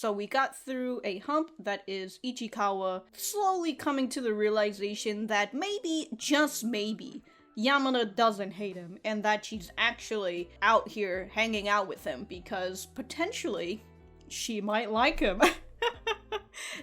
So we got through a hump that is Ichikawa slowly coming to the realization that maybe, just maybe, Yamada doesn't hate him and that she's actually out here hanging out with him because potentially she might like him.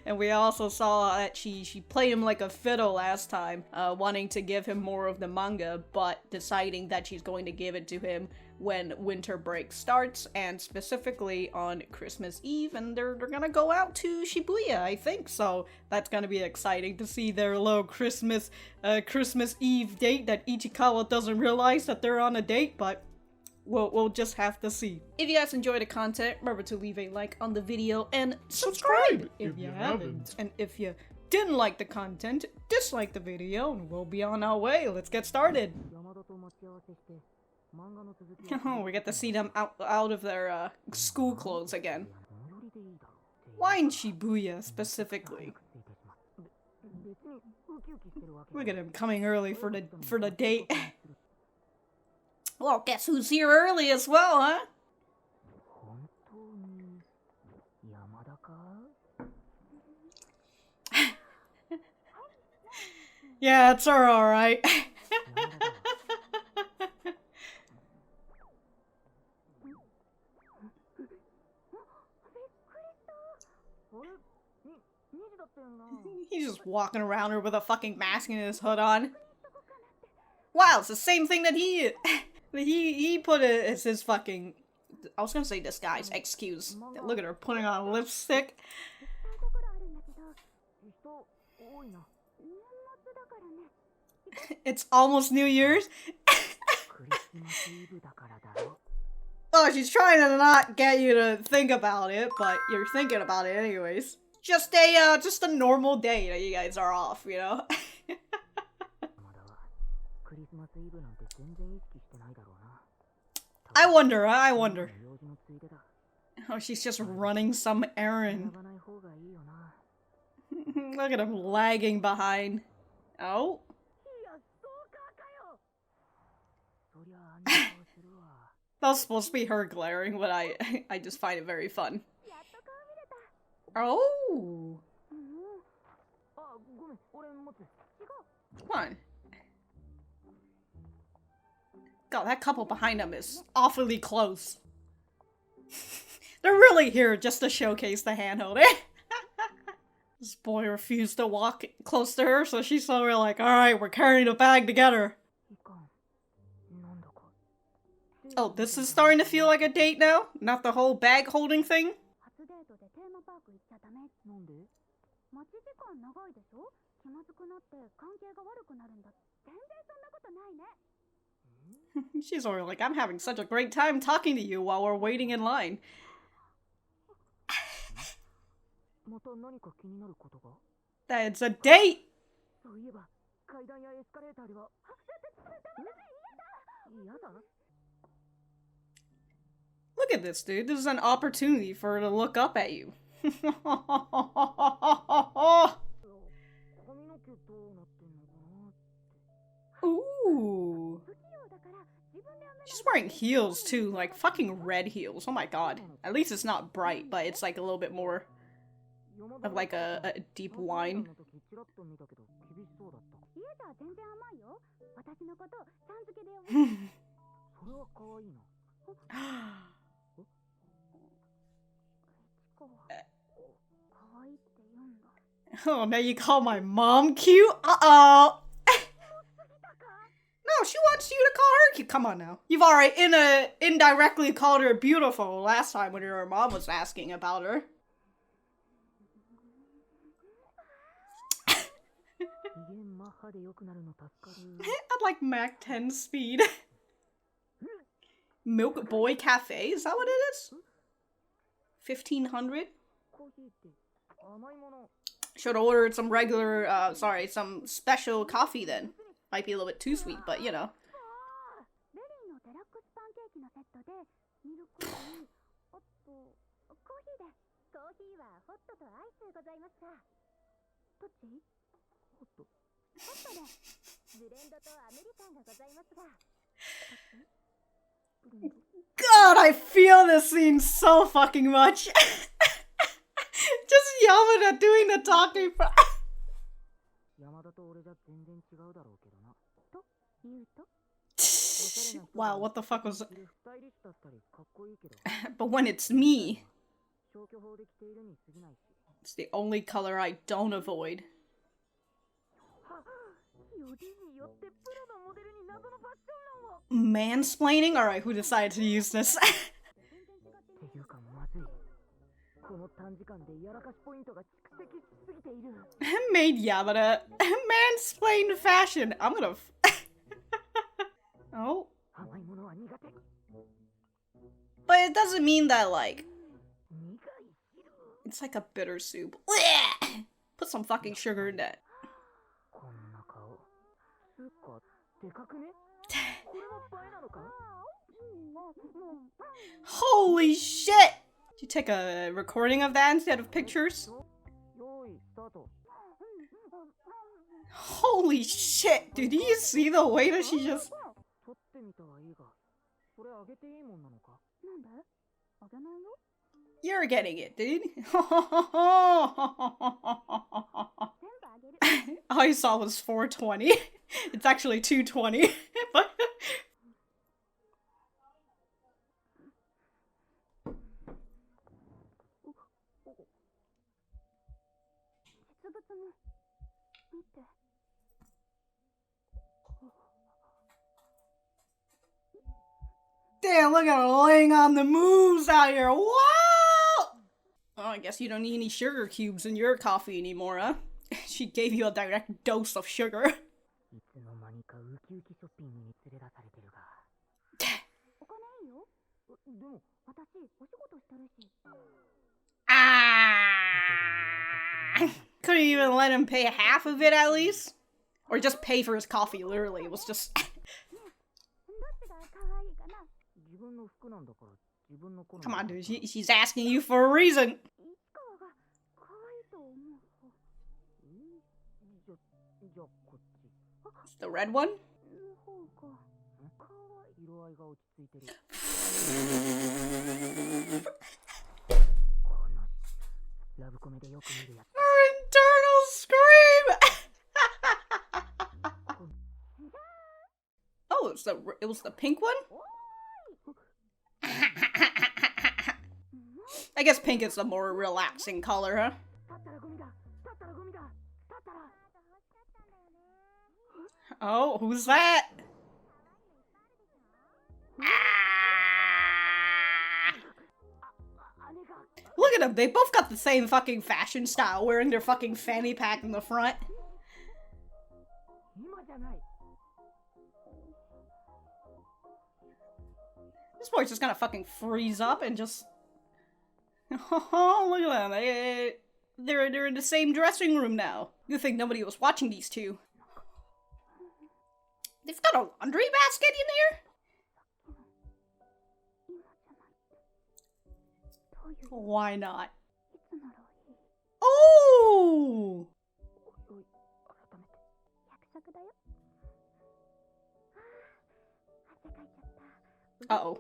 And we also saw that she played him like a fiddle last time, wanting to give him more of the manga, but deciding that she's going to give it to him when winter break starts, and specifically on Christmas Eve, and they're gonna go out to Shibuya, I think, so that's gonna be exciting to see their little Christmas Eve date that Ichikawa doesn't realize that they're on a date, but we'll just have to see. If you guys enjoy the content, remember to leave a like on the video and subscribe if you haven't. And if you didn't like the content, dislike the video, and we'll be on our way. Let's get started. Oh, we get to see them out of their school clothes again. Why in Shibuya specifically? Look at him coming early for the date. Well, guess who's here early as well, huh? Yeah, it's her, alright. He's just walking around her with a fucking mask and his hood on. Wow, it's the same thing that he put it as his fucking, I was gonna say disguise, excuse. Look at her putting on lipstick. It's almost New Year's. Oh, she's trying to not get you to think about it, but you're thinking about it anyways. Just a normal day that you guys are off, you know? I wonder. Oh, she's just running some errand. Look at him lagging behind. Oh. That was supposed to be her glaring, but I just find it very fun. Oh. Come on. God, that couple behind him is awfully close. They're really here just to showcase the handholder. This boy refused to walk close to her, so she's sort of like, alright, we're carrying the bag together. Oh, this is starting to feel like a date now? Not the whole bag holding thing? She's already like, I'm having such a great time talking to you while we're waiting in line. That's a date! Look at this, dude. This is an opportunity for her to look up at you. Ooh. She's wearing heels too, like fucking red heels. Oh my god. At least it's not bright, but it's like a little bit more of like a deep wine. Oh, now you call my mom cute? Uh-oh. No, she wants you to call her cute. Come on now. You've already indirectly called her beautiful last time when her mom was asking about her. I'd like Mac 10 speed. Milk Boy Cafe? Is that what it is? 1500? Should have ordered some regular, some special coffee then. Might be a little bit too sweet, but you know. God, I feel this scene so fucking much. Yamada doing the talking for. Wow, what the fuck was that? But when it's me, it's the only color I don't avoid. Mansplaining? Alright, who decided to use this? Made Yamada mansplain fashion. I'm gonna oh. But it doesn't mean that, like, it's like a bitter soup. Put some fucking sugar in that. Holy shit! Did you take a recording of that instead of pictures? Holy shit, dude, do you see the way that she just... You're getting it, dude. All I saw was 420. It's actually 220. Damn, look at her laying on the moves out here. Wow! Oh, I guess you don't need any sugar cubes in your coffee anymore, huh? She gave you a direct dose of sugar. Couldn't even let him pay half of it at least? Or just pay for his coffee, literally. It was just... Come on, dude. She's asking you for a reason. The red one? Her internal scream! Oh, it was the pink one? I guess pink is a more relaxing color, huh? Oh, who's that? Look at them, they both got the same fucking fashion style, wearing their fucking fanny pack in the front. This boy's just gonna fucking freeze up and just... Oh, look at them. They're in the same dressing room now. You think nobody was watching these two? They've got a laundry basket in here? Why not? Oh! Uh-oh.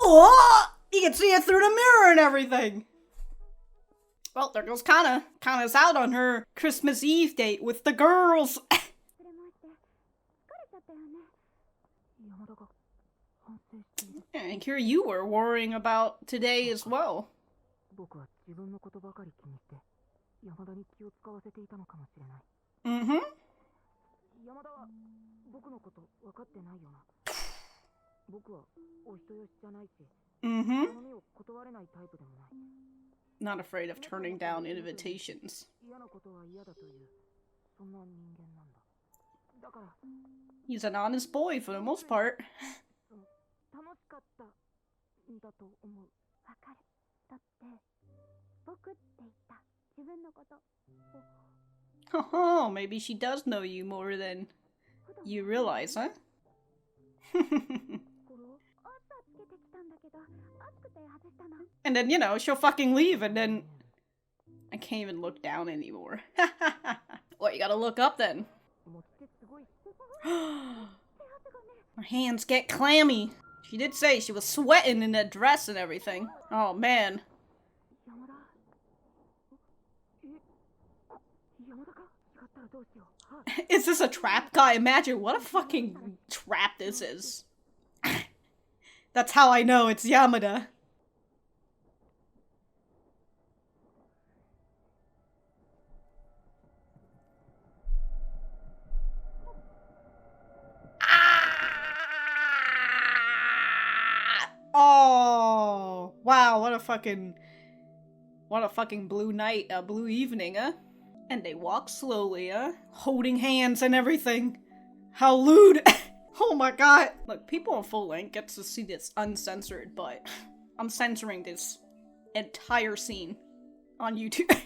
Oh! You can see it through the mirror and everything! Well, there goes Kana. Kana's out on her Christmas Eve date with the girls! And here you were worrying about today as well. Mm-hmm. Mm-hmm. Not afraid of turning down invitations. He's an honest boy for the most part. Oh, maybe she does know you more than you realize, huh? And then, you know, she'll fucking leave and then I can't even look down anymore. Well, you gotta look up then. Her hands get clammy. She did say she was sweating in that dress and everything. Oh man. Is this a trap? God, imagine what a fucking trap this is. That's how I know it's Yamada. Oh, wow, what a fucking blue night, blue evening, huh? And they walk slowly, huh? Holding hands and everything. How lewd! Oh my god! Look, people on full length get to see this uncensored, but I'm censoring this entire scene on YouTube.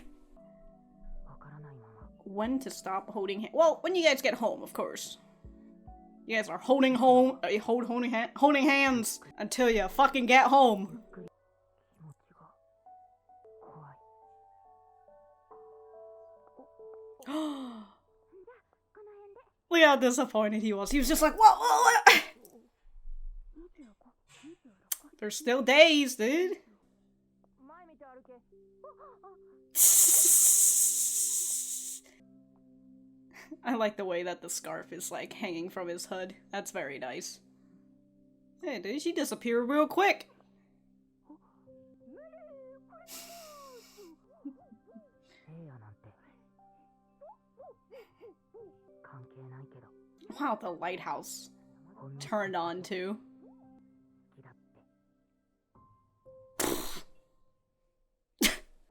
When to stop holding hands? Well, when you guys get home, of course. You guys are holding hands until you fucking get home. Look how disappointed he was. He was just like, whoa. There's still days, dude. I like the way that the scarf is like hanging from his hood. That's very nice. Hey, dude, she disappeared real quick. Wow, the lighthouse turned on too.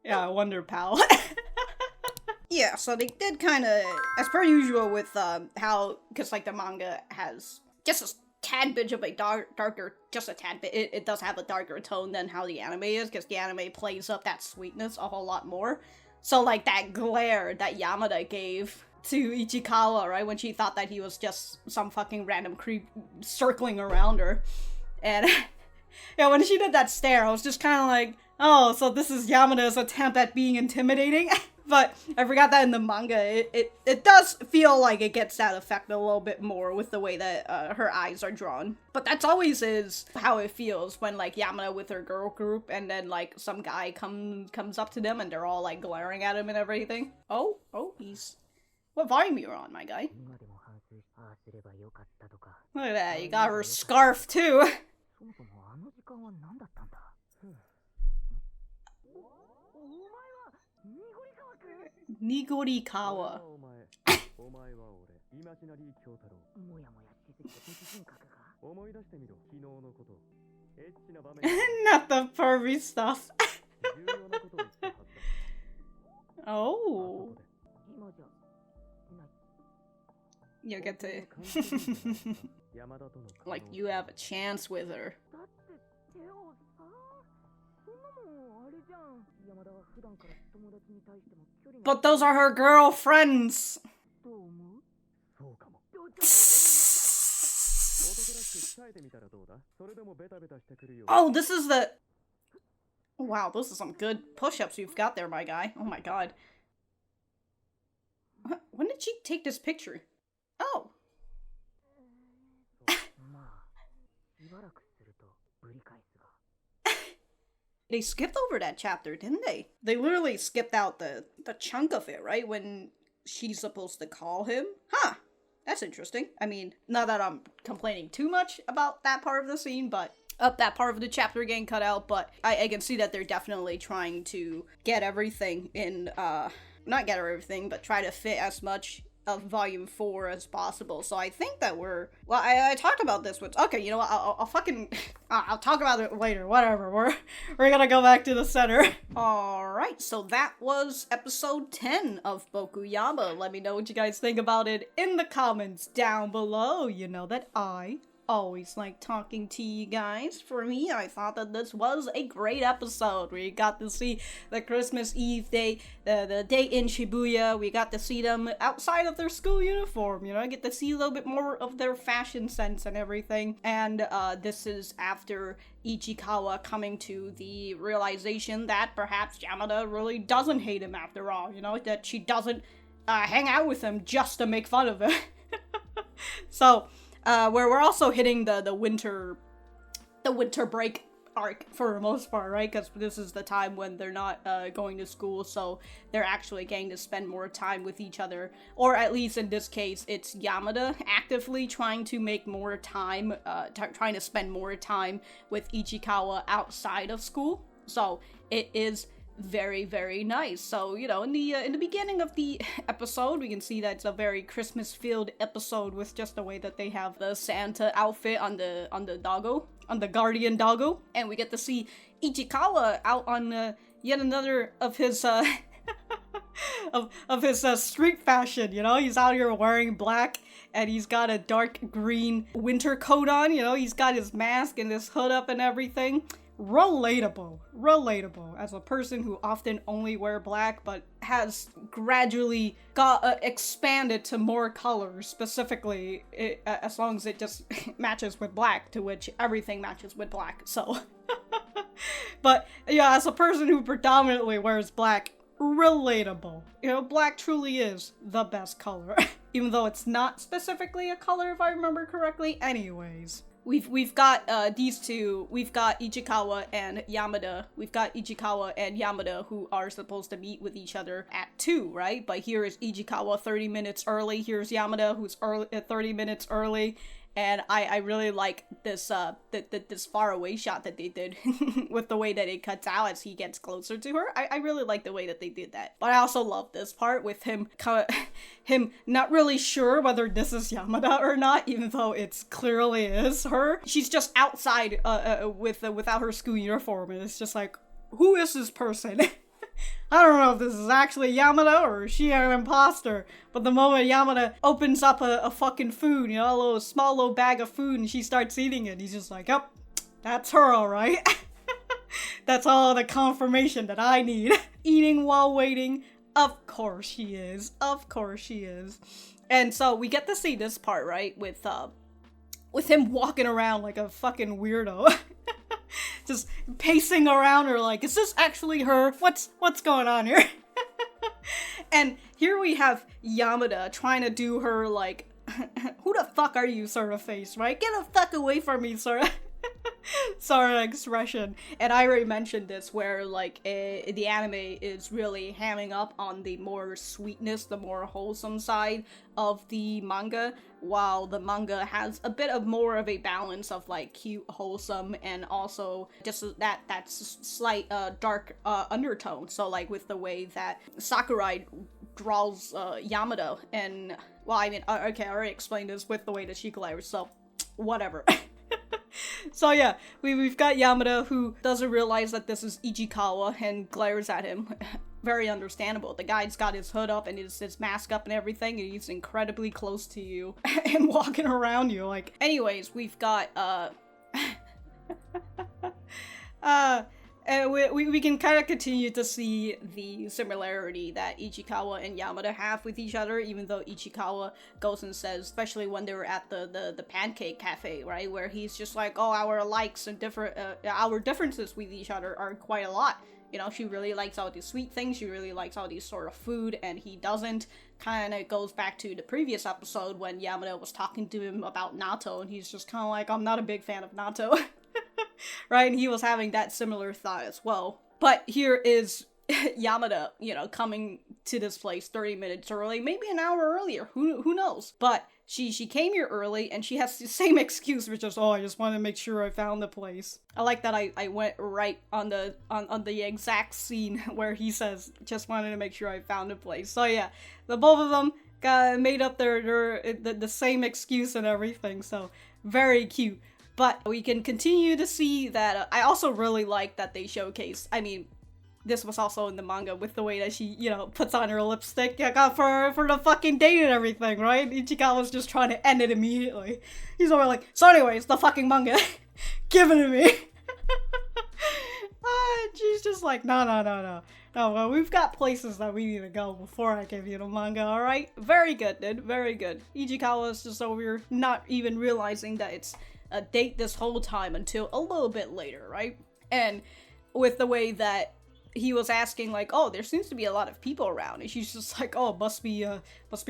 Yeah, I wonder, pal. Yeah, so they did kind of, as per usual with how, because like the manga has just a tad bit of a darker, just a tad bit, it does have a darker tone than how the anime is, because the anime plays up that sweetness a whole lot more. So like that glare that Yamada gave to Ichikawa, right, when she thought that he was just some fucking random creep circling around her. And yeah, when she did that stare, I was just kind of like, oh, so this is Yamada's attempt at being intimidating? But I forgot that in the manga, it does feel like it gets that effect a little bit more with the way that her eyes are drawn. But that's always is how it feels when like Yamada with her girl group and then like some guy comes up to them and they're all like glaring at him and everything. Oh, he's... What volume you're on, my guy? Look at that, you got her scarf too! Nigorikawa. Not the pervy stuff. Oh. You get to... like, you have a chance with her. But those are her girlfriends! Oh, this is the... Wow, those are some good push-ups you've got there, my guy. Oh my god. When did she take this picture? Oh. They skipped over that chapter, didn't they? They literally skipped out the chunk of it, right? When she's supposed to call him. Huh. That's interesting. I mean, not that I'm complaining too much about that part of the scene, but that part of the chapter getting cut out, but I can see that they're definitely trying to get everything in, not get everything, but try to fit as much of volume 4 as possible. So I think that we're, well, I talked about this with, okay, you know what, I'll fucking, I'll talk about it later, whatever, we're gonna go back to the center. Alright, so that was episode 10 of BokuYaba. Let me know what you guys think about it in the comments down below. You know that I always like talking to you guys. For me, I thought that this was a great episode. We got to see the Christmas Eve day, the day in Shibuya. We got to see them outside of their school uniform, you know, I get to see a little bit more of their fashion sense and everything. And this is after Ichikawa coming to the realization that perhaps Yamada really doesn't hate him after all, you know, that she doesn't hang out with him just to make fun of him. So, where we're also hitting the winter break arc for the most part, right? Because this is the time when they're not going to school, so they're actually getting to spend more time with each other. Or at least in this case, it's Yamada actively trying to make more time, trying to spend more time with Ichikawa outside of school. So it is very, very nice. So, you know, in the beginning of the episode, we can see that it's a very Christmas-filled episode with just the way that they have the Santa outfit on the doggo, on the guardian doggo, and we get to see Ichikawa out on yet another of his of his street fashion. You know, he's out here wearing black, and he's got a dark green winter coat on. You know, he's got his mask and his hood up and everything. Relatable as a person who often only wear black but has gradually got expanded to more colors, specifically as long as it just matches with black, to which everything matches with black. So but yeah, as a person who predominantly wears black, relatable. You know, black truly is the best color. Even though it's not specifically a color, if I remember correctly. Anyways, We've got these two. We've got Ichikawa and Yamada. We've got Ichikawa and Yamada, who are supposed to meet with each other at 2, right? But here is Ichikawa 30 minutes early. Here's Yamada, who's 30 minutes early. And I really like this this far away shot that they did with the way that it cuts out as he gets closer to her. I really like the way that they did that. But I also love this part with him not really sure whether this is Yamada or not, even though it's clearly is her. She's just outside without her school uniform, and it's just like, who is this person? I don't know if this is actually Yamada or is she an imposter, but the moment Yamada opens up a fucking food, you know, a small little bag of food, and she starts eating it, he's just like, yep, that's her, alright. That's all the confirmation that I need. Eating while waiting, of course she is. Of course she is. And so we get to see this part, right, with him walking around like a fucking weirdo. Just pacing around her like, is this actually her? What's going on here? And here we have Yamada trying to do her like, who the fuck are you sort of face, right? Get the fuck away from me sort of expression. And I already mentioned this where like the anime is really hamming up on the more sweetness, the more wholesome side of the manga, while the manga has a bit of more of a balance of like cute, wholesome, and also just that slight dark undertone. So like with the way that Sakurai draws Yamada, and well, I mean, okay, I already explained this with the way that she glares, so whatever. So yeah, we've got Yamada, who doesn't realize that this is Ichikawa and glares at him. Very understandable. The guy's got his hood up and his mask up and everything, and he's incredibly close to you and walking around you. Like, anyways, we've got and we can kind of continue to see the similarity that Ichikawa and Yamada have with each other, even though Ichikawa goes and says, especially when they were at the pancake cafe, right, where he's just like, oh, our likes and our differences with each other are quite a lot. You know, she really likes all these sweet things, she really likes all these sort of food, and he doesn't. Kind of goes back to the previous episode when Yamada was talking to him about natto, and he's just kind of like, I'm not a big fan of natto. Right, and he was having that similar thought as well. But here is Yamada, you know, coming to this place 30 minutes early, maybe an hour earlier, who knows? But she came here early, and she has the same excuse, which is, oh, I just wanted to make sure I found the place. I like that I went right on the exact scene where he says, just wanted to make sure I found the place. So yeah, the both of them made up the same excuse and everything, so very cute. But we can continue to see that I also really like that they showcase, I mean, This was also in the manga with the way that she, you know, puts on her lipstick for the fucking date and everything, right? Ichikawa's just trying to end it immediately. He's over like, so anyways, the fucking manga. Give it to me. She's just like, no, well, we've got places that we need to go before I give you the manga, alright? Very good, dude, very good. Ichikawa's just over here not even realizing that it's a date this whole time until a little bit later, right? And with the way that he was asking, like, oh, there seems to be a lot of people around, and she's just like, oh, must be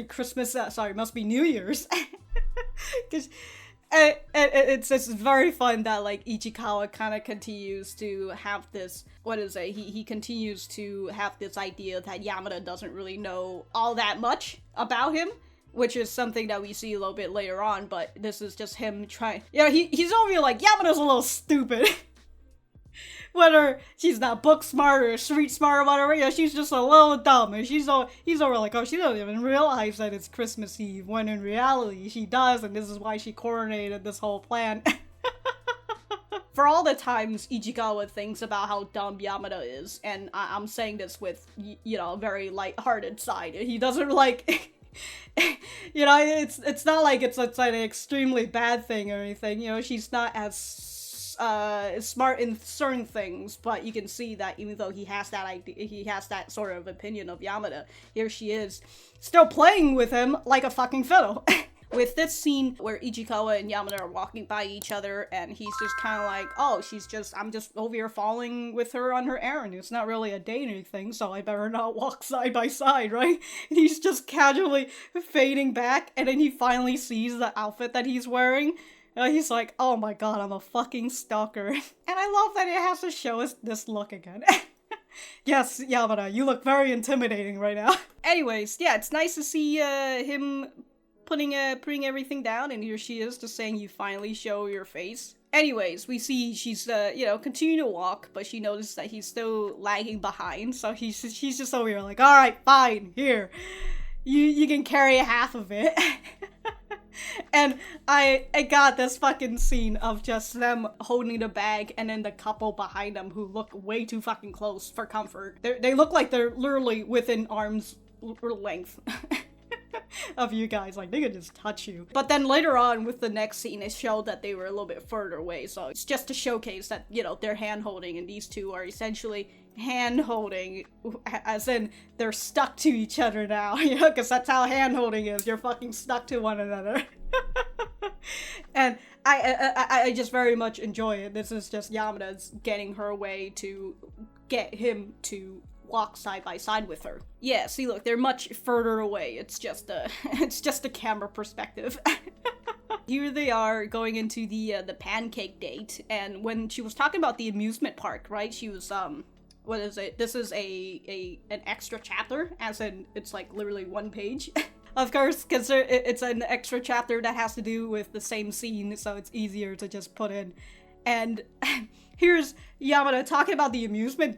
Christmas, must be New Year's. Because it's very fun that, like, Ichikawa kind of continues to have this, he continues to have this idea that Yamada doesn't really know all that much about him, which is something that we see a little bit later on, but this is just him trying, he's over here like, Yamada's a little stupid. Whether she's not book smart or street smart or whatever, she's just a little dumb. And he's over like, oh, she doesn't even realize that it's Christmas Eve, when in reality she does, and this is why she coordinated this whole plan. For all the times Ichikawa thinks about how dumb Yamada is, and I'm saying this with, a very lighthearted side, he doesn't like... it's not like it's an extremely bad thing or anything, she's not as smart in certain things, but you can see that even though he has that idea, he has that sort of opinion of Yamada, here she is still playing with him like a fucking fiddle. With this scene where Ichikawa and Yamada are walking by each other, and he's just kind of like, oh, I'm just over here following with her on her errand. It's not really a date or anything, so I better not walk side by side, right? And he's just casually fading back, and then he finally sees the outfit that he's wearing. He's like, oh my god, I'm a fucking stalker. And I love that it has to show us this look again. Yes, Yamada, you look very intimidating right now. Anyways, yeah, it's nice to see him putting everything down, and here she is just saying, you finally show your face. Anyways, we see she's, continuing to walk, but she notices that he's still lagging behind, so she's just over here like, alright, fine, here. You can carry half of it. And I got this fucking scene of just them holding the bag and then the couple behind them who look way too fucking close for comfort. They look like they're literally within arm's length of you guys, like they could just touch you. But then later on with the next scene, it showed that they were a little bit further away, so it's just to showcase that, they're hand holding, and these two are essentially hand holding, as in they're stuck to each other now, because that's how hand holding is, you're fucking stuck to one another. And I just very much enjoy it. This is just Yamada's getting her way to get him to walk side by side with her. Yeah, see, look, they're much further away. It's just a camera perspective. Here they are going into the pancake date, and when she was talking about the amusement park, right, she was what is it? This is an extra chapter, as in it's like literally one page. Of course, because it's an extra chapter that has to do with the same scene, so it's easier to just put in. And here's Yamada talking about the amusement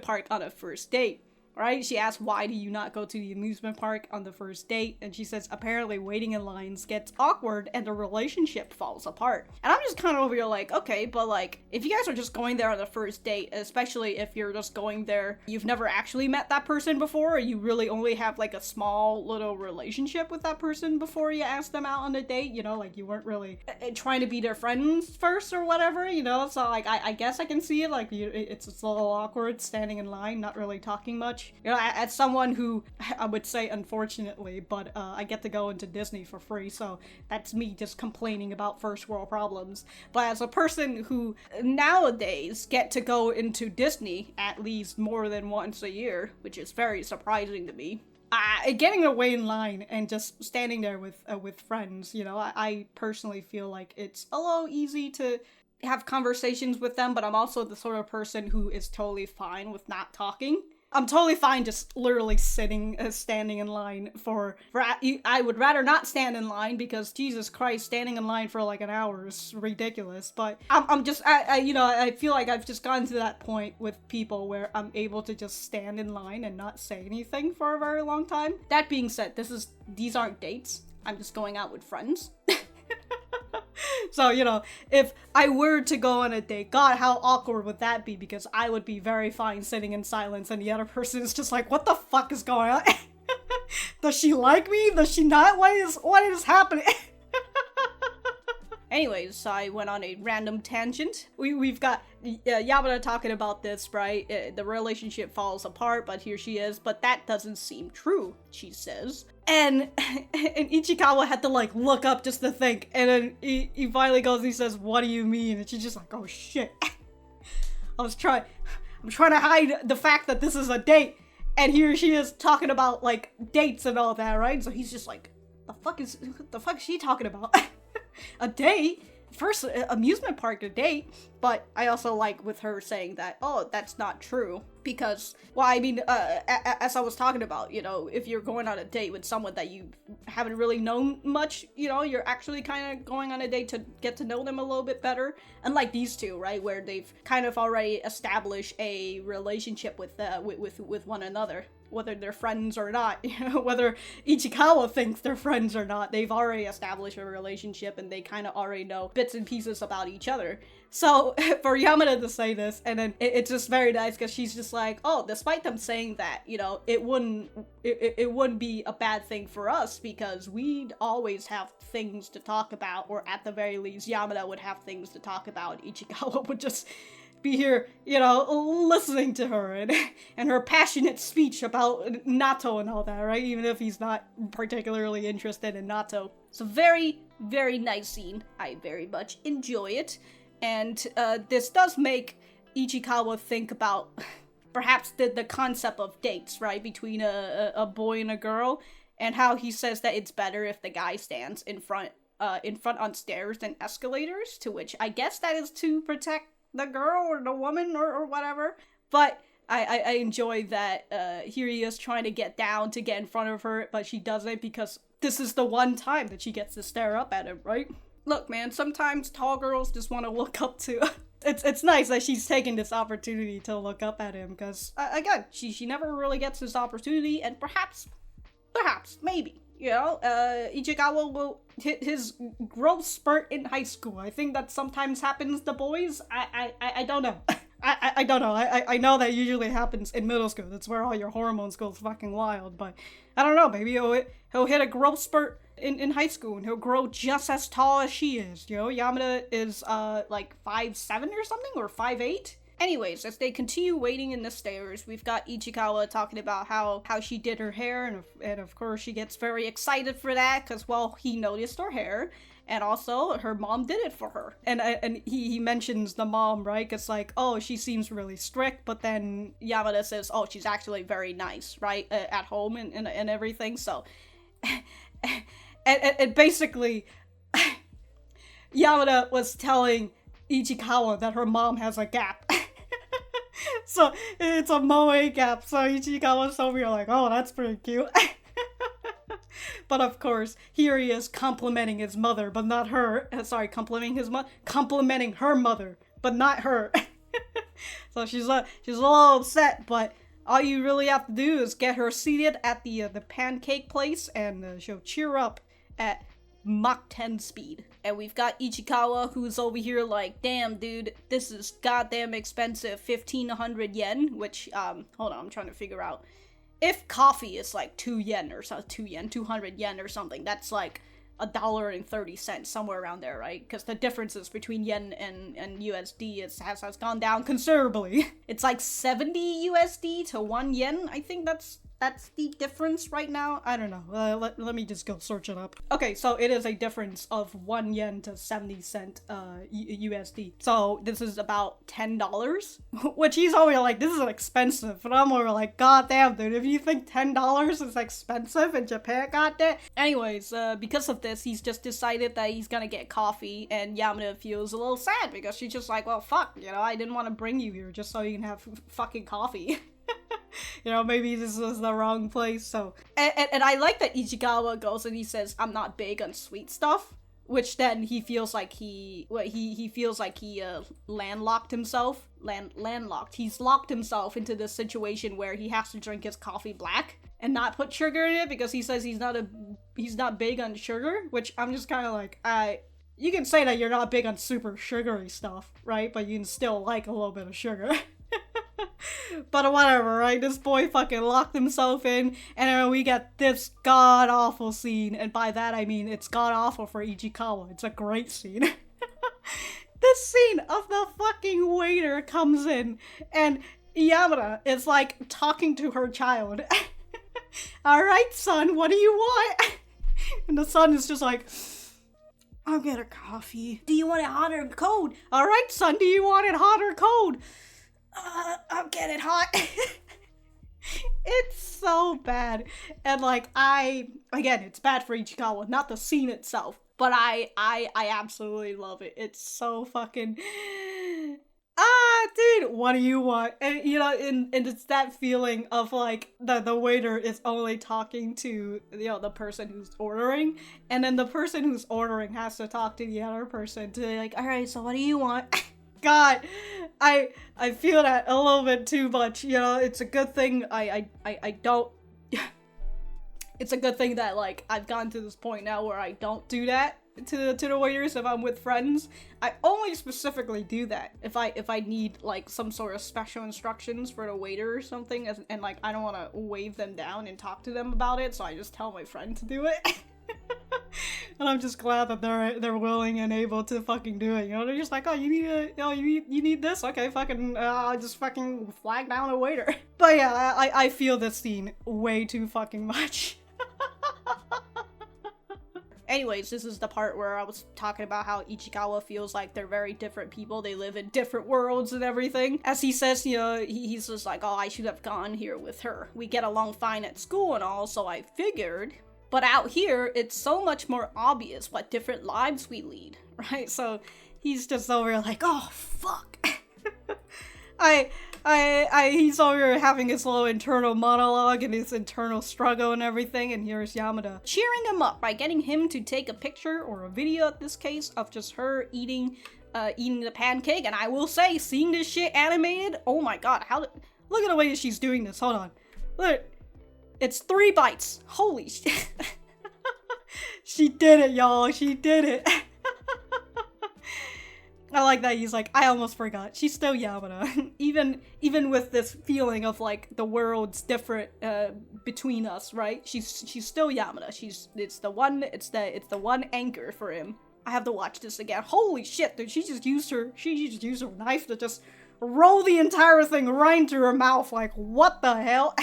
park on a first date, right? She asks, why do you not go to the amusement park on the first date? And she says, apparently waiting in lines gets awkward and the relationship falls apart. And I'm just kind of over here like, okay, but like, if you guys are just going there on the first date, especially if you're just going there, you've never actually met that person before, or you really only have like a small little relationship with that person before you ask them out on a date, like you weren't really trying to be their friends first or whatever, so like, I guess I can see it, like, it's a little awkward standing in line, not really talking much. As someone who, I would say unfortunately, but I get to go into Disney for free, so that's me just complaining about first world problems. But as a person who nowadays get to go into Disney at least more than once a year, which is very surprising to me, getting away in line and just standing there with friends, I personally feel like it's a little easy to have conversations with them, but I'm also the sort of person who is totally fine with not talking. I'm totally fine just literally standing in line for I would rather not stand in line, because Jesus Christ, standing in line for like an hour is ridiculous. But I feel like I've just gotten to that point with people where I'm able to just stand in line and not say anything for a very long time. That being said, these aren't dates. I'm just going out with friends. So, you know, if I were to go on a date, God, how awkward would that be? Because I would be very fine sitting in silence and the other person is just like, what the fuck is going on? Does she like me? Does she not? What is happening? Anyways, so I went on a random tangent. We've got Yamada talking about this, right? The relationship falls apart, but here she is. But that doesn't seem true, she says. And Ichikawa had to like look up just to think. And then he finally goes and he says, what do you mean? And she's just like, oh shit. I'm trying to hide the fact that this is a date. And here she is talking about like dates and all that, right? So he's just like, the fuck is she talking about? A date? First, amusement park a date, but I also like with her saying that, oh, that's not true, because, well, I mean, as I was talking about, you know, if you're going on a date with someone that you haven't really known much, you know, you're actually kind of going on a date to get to know them a little bit better, unlike these two, right, where they've kind of already established a relationship with one another. Whether they're friends or not, you know, whether Ichikawa thinks they're friends or not, they've already established a relationship and they kind of already know bits and pieces about each other. So for Yamada to say this, and then it's just very nice because she's just like, oh, despite them saying that, you know, it wouldn't be a bad thing for us because we'd always have things to talk about, or at the very least, Yamada would have things to talk about. Ichikawa would just be here, you know, listening to her and her passionate speech about Nato and all that, right? Even if he's not particularly interested in Nato. It's a very, very nice scene. I very much enjoy it. And this does make Ichikawa think about perhaps the concept of dates, right? Between a boy and a girl, and how he says that it's better if the guy stands in front on stairs than escalators, to which I guess that is to protect the girl or the woman or whatever. But I enjoy that here he is trying to get down to get in front of her, but she doesn't because this is the one time that she gets to stare up at him, right? Look, man, sometimes tall girls just want to look up to... It's nice that she's taking this opportunity to look up at him, because, again, she never really gets this opportunity, and perhaps, maybe, you know, Ichikawa will hit his growth spurt in high school. I think that sometimes happens to boys. I don't know. I don't know. I know that usually happens in middle school. That's where all your hormones go fucking wild, but I don't know, maybe he'll hit a growth spurt in high school and he'll grow just as tall as she is. You know, Yamada is like 5'7" or something, or 5'8". Anyways, as they continue waiting in the stairs, we've got Ichikawa talking about how she did her hair, and of course she gets very excited for that because, well, he noticed her hair, and also her mom did it for her. And he mentions the mom, right? Because, like, oh, she seems really strict, but then Yamada says, oh, she's actually very nice, right? At home and everything, so... and basically, Yamada was telling Ichikawa that her mom has a gap. So it's a moe gap. So Ichikawa's over here like, oh, that's pretty cute. But of course, here he is complimenting his mother, but not her. Sorry, complimenting her mother, but not her. So she's a little upset, but all you really have to do is get her seated at the pancake place, and she'll cheer up at Mach 10 speed. And we've got Ichikawa, who's over here like, damn, dude, this is goddamn expensive, 1,500 yen, which, hold on, I'm trying to figure out. If coffee is like 2 yen or so, 200 yen or something, that's like $1.30, somewhere around there, right? Because the differences between yen and USD has gone down considerably. It's like 70 USD to 1 yen, I think that's the difference right now. I don't know. Let me just go search it up. Okay, so it is a difference of 1 yen to 70 cent USD. So this is about $10, which he's always like, this is expensive. And I'm over like, god damn, dude, if you think $10 is expensive in Japan, goddamn. Anyways, because of this, he's just decided that he's gonna get coffee, and Yamada feels a little sad because she's just like, well, fuck, you know, I didn't want to bring you here just so you can have fucking coffee. You know, maybe this was the wrong place, so... And I like that Ichikawa goes and he says, I'm not big on sweet stuff, which then he feels like he landlocked himself. Landlocked. He's locked himself into this situation where he has to drink his coffee black and not put sugar in it because he says he's not big on sugar, which I'm just kind of like, You can say that you're not big on super sugary stuff, right? But you can still like a little bit of sugar. But whatever, right? This boy fucking locked himself in, and then we get this god-awful scene, and by that I mean it's god-awful for Ichikawa. It's a great scene. This scene of the fucking waiter comes in, and Yamada is like talking to her child. Alright, son, what do you want? And the son is just like, I'll get a coffee. Do you want it hot or cold? Alright, son, do you want it hot or cold? I'll get it hot. It's so bad. And like, again, it's bad for Ichikawa, not the scene itself. But I absolutely love it. It's so fucking... dude, what do you want? And, you know, and it's that feeling of, like, the waiter is only talking to, you know, the person who's ordering, and then the person who's ordering has to talk to the other person to be like, alright, so what do you want? God, I feel that a little bit too much, you know. It's a good thing I don't... It's a good thing that, like, I've gotten to this point now where I don't do that to the waiters if I'm with friends. I only specifically do that if I need, like, some sort of special instructions for the waiter or something, and like, I don't want to wave them down and talk to them about it, so I just tell my friend to do it. And I'm just glad that they're willing and able to fucking do it, you know. They're just like, oh, you need this? Okay, fucking, just fucking flag down a waiter. But yeah, I feel this scene way too fucking much. Anyways, this is the part where I was talking about how Ichikawa feels like they're very different people. They live in different worlds and everything. As he says, you know, he's just like, oh, I should have gone here with her. We get along fine at school and all, so I figured. But out here, it's so much more obvious what different lives we lead, right? So he's just over like, oh, fuck. He's over here having his little internal monologue and his internal struggle and everything, and here's Yamada cheering him up by getting him to take a picture, or a video in this case, of just her eating the pancake. And I will say, seeing this shit animated, oh my god, look at the way she's doing this, hold on. Look, it's 3 bites, holy shit. She did it, y'all, she did it. I like that he's like, I almost forgot. She's still Yamada. even with this feeling of like the world's different between us, right? She's still Yamada. It's the one anchor for him. I have to watch this again. Holy shit, dude! She just used her knife to just roll the entire thing right into her mouth. Like, what the hell?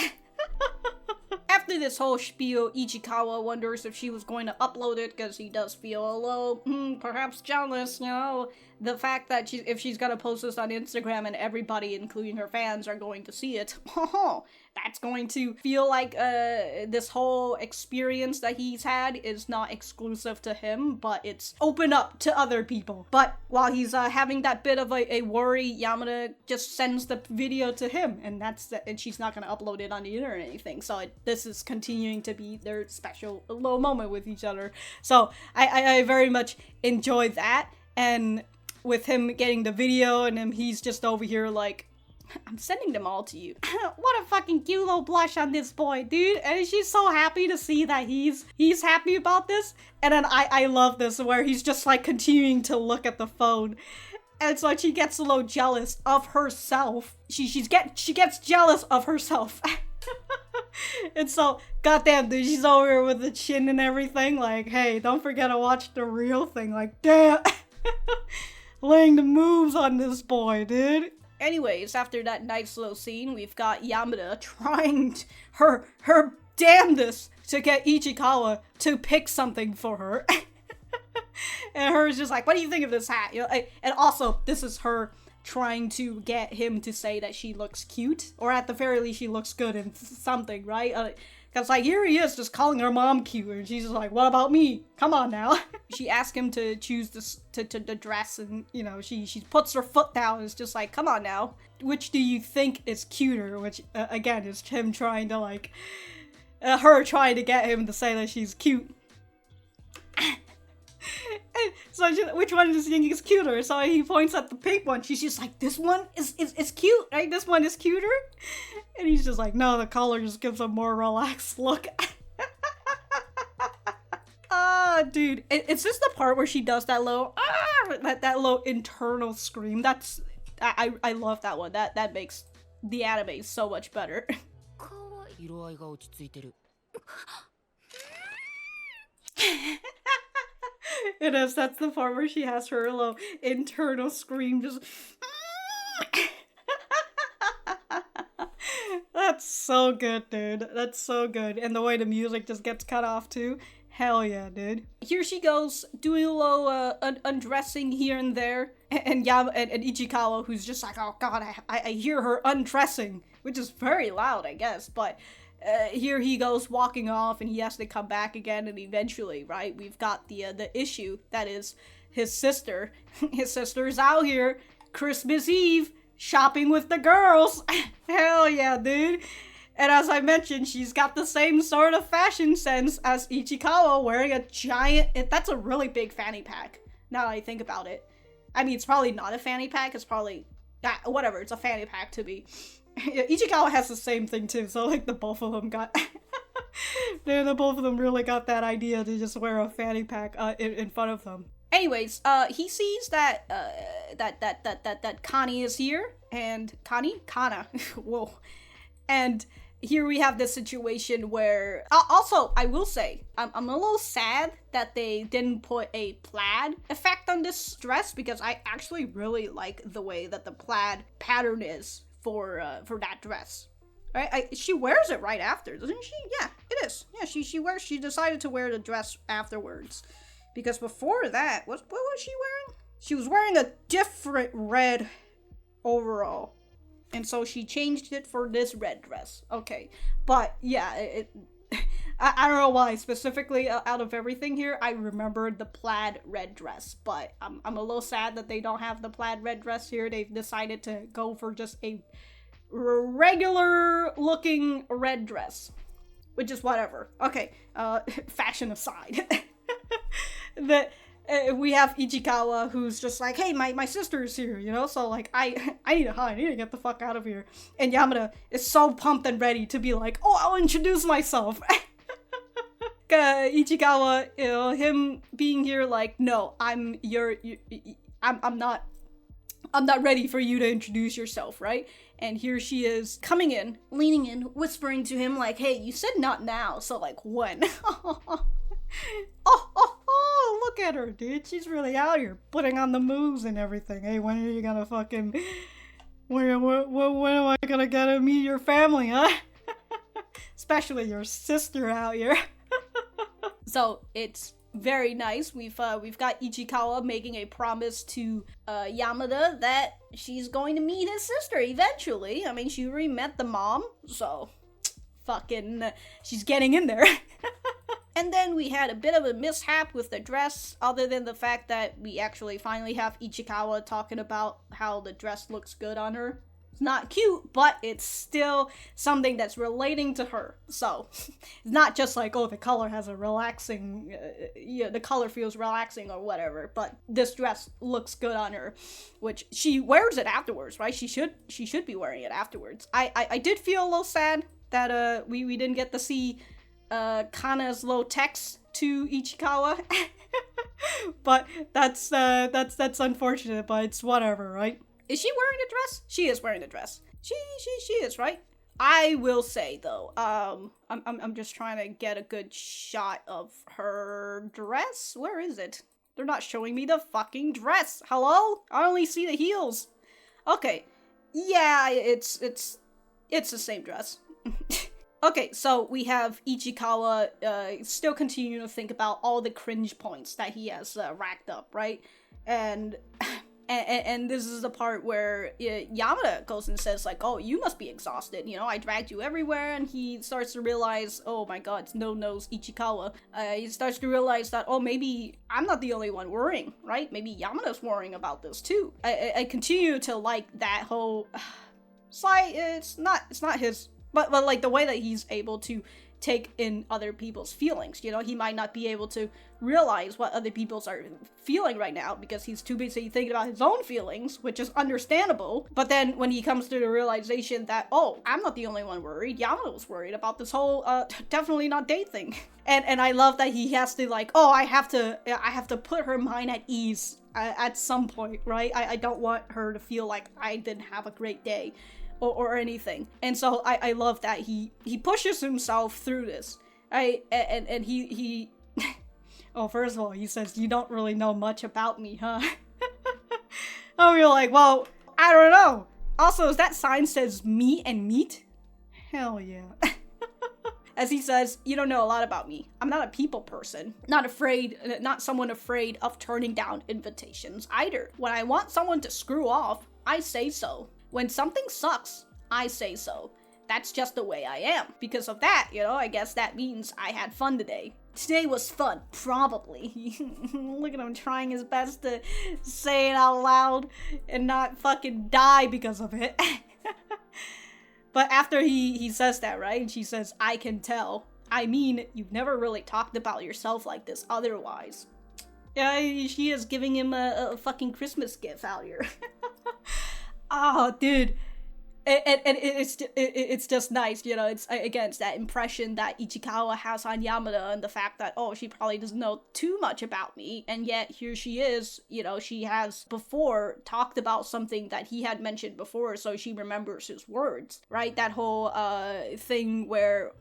After this whole spiel, Ichikawa wonders if she was going to upload it because he does feel a little, perhaps jealous, you know? The fact that if she's gonna post this on Instagram and everybody, including her fans, are going to see it, that's going to feel like this whole experience that he's had is not exclusive to him, but it's open up to other people. But while he's having that bit of a worry, Yamada just sends the video to him, and and she's not gonna upload it on the internet or anything. So this is continuing to be their special little moment with each other. So I very much enjoy that, and with him getting the video, and then he's just over here like, I'm sending them all to you. What a fucking cute little blush on this boy, dude. And she's so happy to see that he's happy about this. And then I love this, where he's just like continuing to look at the phone. And it's like she gets a little jealous of herself. She gets jealous of herself. And so, goddamn, dude, she's over here with the chin and everything. Like, hey, don't forget to watch the real thing. Like, damn. Laying the moves on this boy, dude. Anyways, after that nice little scene, we've got Yamada trying her damnedest to get Ichikawa to pick something for her. And her's just like, what do you think of this hat? You know, and also, this is her trying to get him to say that she looks cute, or at the very least she looks good in something, right? Cause like, here he is just calling her mom cute, and she's just like, what about me? Come on now. She asked him to choose this to dress, and you know, she puts her foot down and is just like, come on now. Which do you think is cuter? Which again is him trying to like, her trying to get him to say that she's cute. And so which one does he think is cuter? So he points at the pink one. She's just like, this one is cute, right? This one is cuter? And he's just like, no, the color just gives a more relaxed look. Dude, is this the part where she does that little, that little internal scream? I love that one. That makes the anime so much better. It is, that's the part where she has her little internal scream, just... That's so good, dude. That's so good. And the way the music just gets cut off, too. Hell yeah, dude. Here she goes, doing a little undressing here and there. And Ichikawa, who's just like, oh god, I hear her undressing. Which is very loud, I guess. But here he goes walking off, and he has to come back again. And eventually, right, we've got the issue. That is his sister. His sister's out here, Christmas Eve, shopping with the girls. Hell yeah, dude. And as I mentioned, she's got the same sort of fashion sense as Ichikawa, wearing a giant... That's a really big fanny pack, now that I think about it. I mean, it's probably not a fanny pack, it's probably... whatever, it's a fanny pack to me. Ichikawa has the same thing too, so like the both of them got... the both of them really got that idea to just wear a fanny pack in front of them. Anyways, he sees that Connie is here, and... Kana. Whoa. And here we have this situation where... also, I will say, I'm a little sad that they didn't put a plaid effect on this dress, because I actually really like the way that the plaid pattern is for that dress. Right? She wears it right after, doesn't she? Yeah, it is. Yeah, she decided to wear the dress afterwards. Because before that, what was she wearing? She was wearing a different red overall. And so she changed it for this red dress. Okay. But yeah, I don't know why. Specifically, out of everything here, I remembered the plaid red dress. But I'm a little sad that they don't have the plaid red dress here. They've decided to go for just a regular looking red dress. Which is whatever. Okay, fashion aside. We have Ichikawa, who's just like, hey, my sister's here, you know? So, like, I need to hide. I need to get the fuck out of here. And Yamada is so pumped and ready to be like, oh, I'll introduce myself. Ichikawa, you know, him being here like, no, I'm not ready for you to introduce yourself, right? And here she is, coming in, leaning in, whispering to him like, hey, you said not now, so, like, when? Oh, look at her, dude. She's really out here putting on the moves and everything. Hey, when are you gonna fucking... When am I gonna get to meet your family, huh? Especially your sister out here. So, it's very nice. We've got Ichikawa making a promise to Yamada that she's going to meet his sister eventually. I mean, she already met the mom, so... Fucking... she's getting in there. And then we had a bit of a mishap with the dress, other than the fact that we actually finally have Ichikawa talking about how the dress looks good on her. It's not cute, but it's still something that's relating to her. So, it's not just like, oh, the color has a relaxing, the color feels relaxing or whatever, but this dress looks good on her, which she wears it afterwards, right? She should be wearing it afterwards. I did feel a little sad that we didn't get to see Kana's little text to Ichikawa. But that's unfortunate, but it's whatever, right? Is she wearing a dress? She is wearing a dress. She is, right? I will say though, I'm just trying to get a good shot of her dress. Where is it? They're not showing me the fucking dress. Hello? I only see the heels. Okay. Yeah, it's the same dress. Okay, so we have Ichikawa still continuing to think about all the cringe points that he has racked up, right? And this is the part where Yamada goes and says like, oh, you must be exhausted, you know, I dragged you everywhere, and he starts to realize, oh my god, it's no-nose Ichikawa. He starts to realize that, oh, maybe I'm not the only one worrying, right? Maybe Yamada's worrying about this too. I continue to like that whole... it's not his... But like the way that he's able to take in other people's feelings. You know, he might not be able to realize what other people are feeling right now because he's too busy thinking about his own feelings, which is understandable. But then when he comes to the realization that, oh, I'm not the only one worried, Yamada was worried about this whole definitely not date thing. And I love that he has to like, oh, I have to put her mind at ease at some point, right? I don't want her to feel like I didn't have a great day or anything. And so I love that he pushes himself through this. And he oh, first of all, he says, you don't really know much about me, huh? Oh, you're like, well, I don't know. Also, is that sign says me and meat? Hell yeah. As he says, you don't know a lot about me. I'm not a people person. Not someone afraid of turning down invitations either. When I want someone to screw off, I say so. When something sucks, I say so. That's just the way I am. Because of that, you know, I guess that means I had fun today. Today was fun, probably. Look at him trying his best to say it out loud and not fucking die because of it. But after he says that, right? And she says, I can tell. I mean, you've never really talked about yourself like this otherwise. Yeah, she is giving him a fucking Christmas gift out here. Oh, dude. And it's just nice, you know, it's that impression that Ichikawa has on Yamada and the fact that, oh, she probably doesn't know too much about me, and yet here she is, you know, she has before talked about something that he had mentioned before, so she remembers his words, right? That whole thing where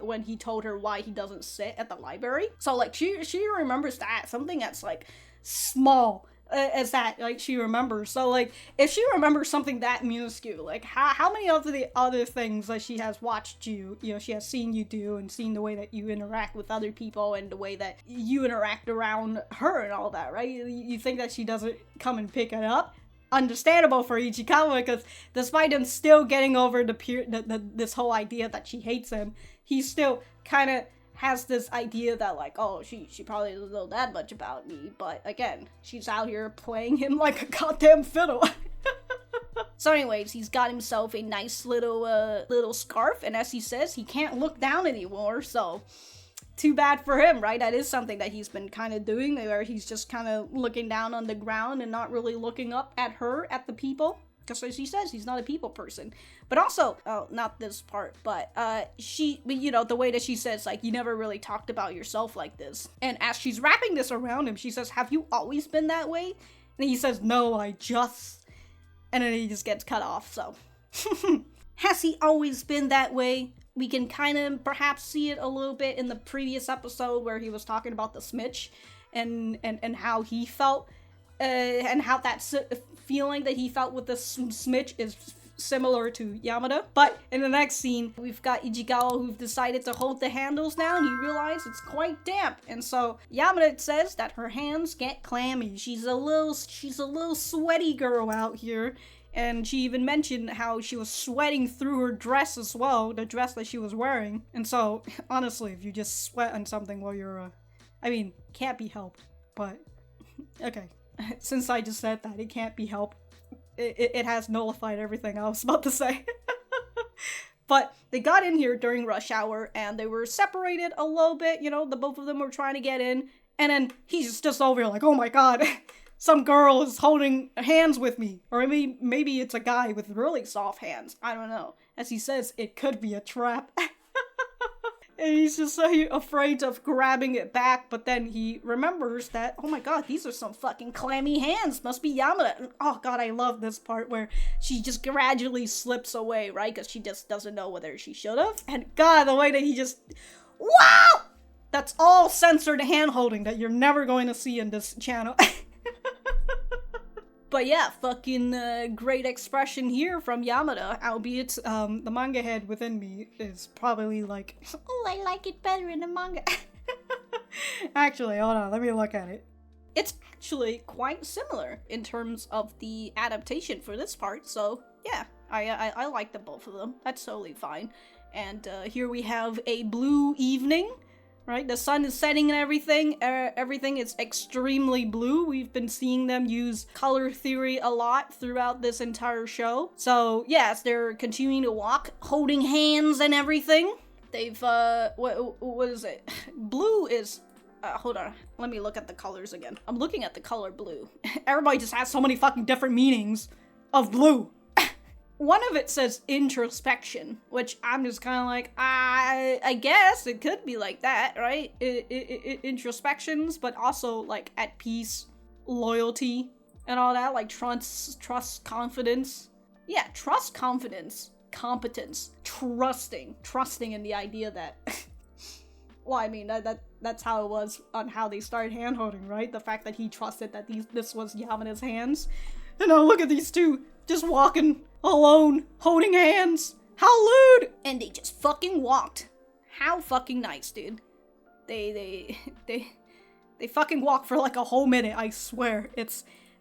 when he told her why he doesn't sit at the library. So like she remembers that, something that's like small as that, like, she remembers. So like if she remembers something that minuscule, like how many of the other things that she has watched you know, she has seen you do and seen the way that you interact with other people and the way that you interact around her and all that, right? You think that she doesn't come and pick it up? Understandable for Ichikawa, because despite him still getting over this whole idea that she hates him, he still kind of has this idea that like, oh, she probably doesn't know that much about me, but again, she's out here playing him like a goddamn fiddle. So anyways, he's got himself a nice little scarf, and as he says, he can't look down anymore, so too bad for him, right? That is something that he's been kind of doing, where he's just kind of looking down on the ground and not really looking up at her, at the people. Because as he says, he's not a people person. But also, oh, not this part, but you know, the way that she says, like, you never really talked about yourself like this. And as she's wrapping this around him, she says, have you always been that way? And he says, no, I just... And then he just gets cut off, so... Has he always been that way? We can kind of perhaps see it a little bit in the previous episode where he was talking about the smidge and how he felt, and how that feeling that he felt with the smidge is similar to Yamada. But in the next scene, we've got Ichikawa who've decided to hold the handles now, and you realize it's quite damp. And so Yamada says that her hands get clammy. She's a little sweaty girl out here. And she even mentioned how she was sweating through her dress as well, the dress that she was wearing. And so, honestly, if you just sweat on something while you're, I mean, can't be helped. But, okay. Since I just said that, it can't be helped. It has nullified everything I was about to say. But they got in here during rush hour, and they were separated a little bit, you know, the both of them were trying to get in. And then he's just over here like, oh my god. Some girl is holding hands with me. Or maybe it's a guy with really soft hands. I don't know. As he says, it could be a trap. And he's just so afraid of grabbing it back. But then he remembers that, oh my god, these are some fucking clammy hands. Must be Yamada. Oh god, I love this part where she just gradually slips away, right? Because she just doesn't know whether she should have. And god, the way that he just... Wow! That's all censored hand holding that you're never going to see in this channel. But yeah, fucking great expression here from Yamada, albeit the manga head within me is probably like, oh, I like it better in the manga. Actually, hold on, let me look at it. It's actually quite similar in terms of the adaptation for this part, so yeah, I like the both of them. That's totally fine. And here we have a blue evening. Right, the sun is setting and everything. Everything is extremely blue. We've been seeing them use color theory a lot throughout this entire show. So, yes, they're continuing to walk, holding hands and everything. they've, what is it? Blue is, hold on, let me look at the colors again. I'm looking at the color blue. Everybody just has so many fucking different meanings of blue. One of it says introspection, which I'm just kind of like, I guess it could be like that, right? Introspections, but also like at peace, loyalty, and all that, like trust, confidence. Yeah, trust, confidence, competence, trusting in the idea that, well, I mean, that's how it was on how they started hand-holding, right? The fact that he trusted that this was Yamada's hands. And now look at these two, just walking alone, holding hands. How lewd! And they just fucking walked. How fucking nice, dude. They fucking walked for like a whole minute, I swear.